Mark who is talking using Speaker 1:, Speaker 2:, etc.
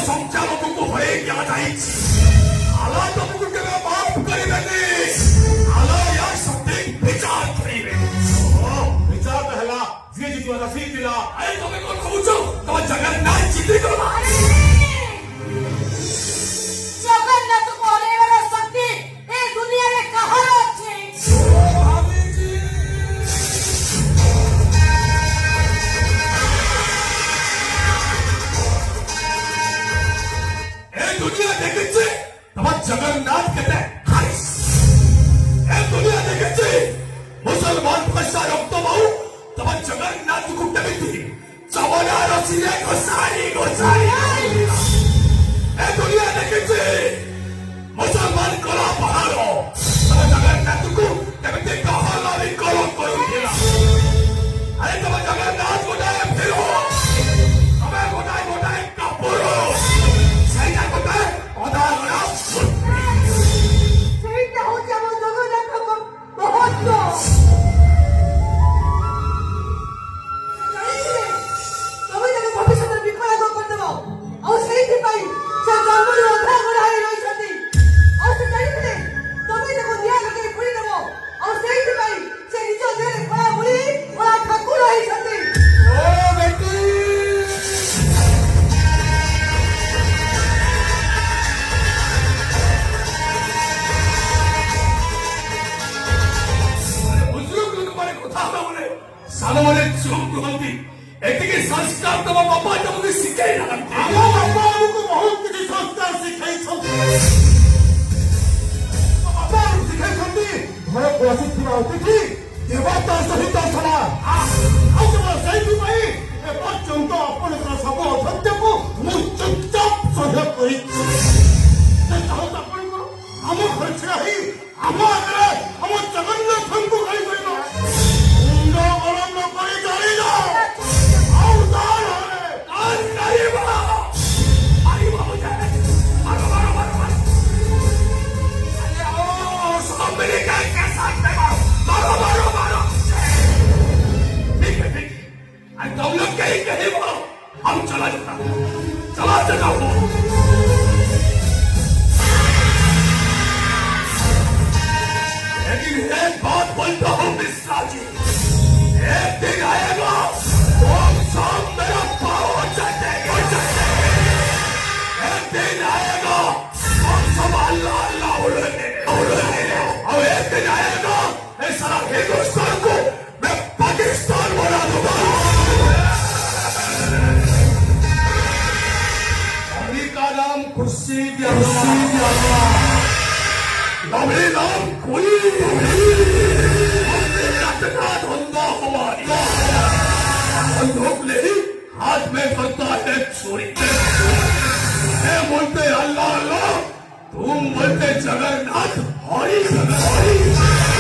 Speaker 1: ସଂଖ୍ୟାଲଘୁଙ୍କୁ ହରେଇ ଦିଆଯାଇଛି। ଆଲା ତମକୁ କେବେ ମାଫ କରିବେନି। ଆଲା ୟା ସଠିକ ବିଚାର କରିବେ।
Speaker 2: ବିଚାର ହେଲା ଯିଏ ଜିତିବା ତା ସିଏ ଥିଲା।
Speaker 1: ଆରେ ତମେ କଣ କହୁଛ? ତମ ଜଗନ୍ନାଥ ଜିତିଗଲା।
Speaker 3: ଜଗନ୍ନାଥକୁ ହରେଇବାର ଶକ୍ତି ଏ ଦୁନିଆରେ କାହାର ଅଛି?
Speaker 1: ए दुनिया देखिছে তোমার জগন্নাথ কেতে হারিস। এ দুনিয়া দেখেছে মুসলমান ভাষা রক্ত বাহু তোমার জগন্নাথକୁ কেମିତି চবলা রসিলে গোসাই গোসাই। এ দুনিয়া দেখেছে মুসলমান কলা পাহাড় তোমার জগন্নাথକୁ কেମିତି গহলা বিকল କରୁଥିଲା। আরে তোমার জগন্নাথ গোটাଏ ফেরো তবে গোটাଏ গোটাଏ কাপড় ସେଇଟା ଗୋଟାଏ ଅଧାଗଣା
Speaker 3: ସେଇଟା ହଉଛି ଆମ ଜଗନ୍ନାଥଙ୍କ ମହତ୍ଵ। ଜାଣିଥିଲେ ତମେ ତାକୁ ଭବିଷ୍ୟତରେ ବିକଳାଙ୍ଗ କରିଦେବ ଆଉ ସେଇଥିପାଇଁ ସେ ଜନ୍ମରୁ ଅଧା ଗଢା ହେଇ ରହିଛନ୍ତି। ଆଉ ସେ ଜାଣିଥିଲେ ତମେ ତାକୁ ନିଆଁ ଲଗେଇ ପୋଡ଼ିଦେବ ଆଉ ସେଇଥିପାଇଁ ସେ ନିଜ ଦେହରେ କଳା ବୁଲି କଳା ଠାକୁର ହେଇଛନ୍ତି।
Speaker 2: ଓ ବେଟି
Speaker 1: ବୁଝୁକ ଲୋକମାନେ କଥା ହେବା ବେଳେ ସାନମାନେ ଚୁପ୍ ରୁହନ୍ତି। ଏତିକି ସଂସ୍କାର ତମ ବାପା ତମକୁ ଶିଖେଇ ନାହାନ୍ତି।
Speaker 2: ଆମ ବାପା ଆମକୁ ବହୁତ କିଛି ସଂସ୍କାର ଶିଖାଇଛନ୍ତି। ବାପା ଆମକୁ ଶିଖାଇଛନ୍ତି ଘରକୁ ଆସିଥିବା ଅତିଥି ଦେବତା ସହିତ ସମାନ। ଆଉ କେବଳ ସେଇଥିପାଇଁ ଏପର୍ଯ୍ୟନ୍ତ ଆପଣଙ୍କର ସବୁ ଅସତ୍ୟକୁ ମୁଁ ଚୁପଚାପ ସହ୍ୟ କରିଛି। ସେ ଚାହୁଁଛି ଆପଣଙ୍କର ଆମ ଘରେ ଛିଡ଼ା ହେଇ ଆମ ଆଗରେ ଆମ ଜଗନ୍ନାଥଙ୍କୁ ଗାଳି କରିବ। ମୁଣ୍ଡ ଗରମ କରି ଜାଣିଲ ଆଉ ତାହେଲେ
Speaker 1: କାନ କାଢିବ। ମାରିବ ବୁଝେ। ମାର ମାର ମାର ମାର। ଆରେ ଓ सब मिलकर के साथ में मारो मारो मारो मारो। ठीक है ठीक है। अरे तुम लोग कहीं कहीं बोलो हम चला जाता चला जाओ। लेकिन एक बात बोलता हूँ मिश्रा जी, एक दिन आएगा तुम सब मेरा पाँव चटेंगे चटेंगे। एक दिन आएगा तुम सब अल्लाह अल्लाह उड़ेंगे उड़ेंगे। और एक दिन आएगा इस सारा हिंदुस्तान को मैं पाकिस्तान बना दूंगा।
Speaker 2: का नाम खुर्शीद अल्लाह।
Speaker 1: नबी नाम कोई इतना धंधा हमारी बंदूक नहीं हाथ में करता है छुरी। मैं बोलते अल्लाह अल्लाह तुम बोलते जगन्नाथ हरी जगन्नाथ।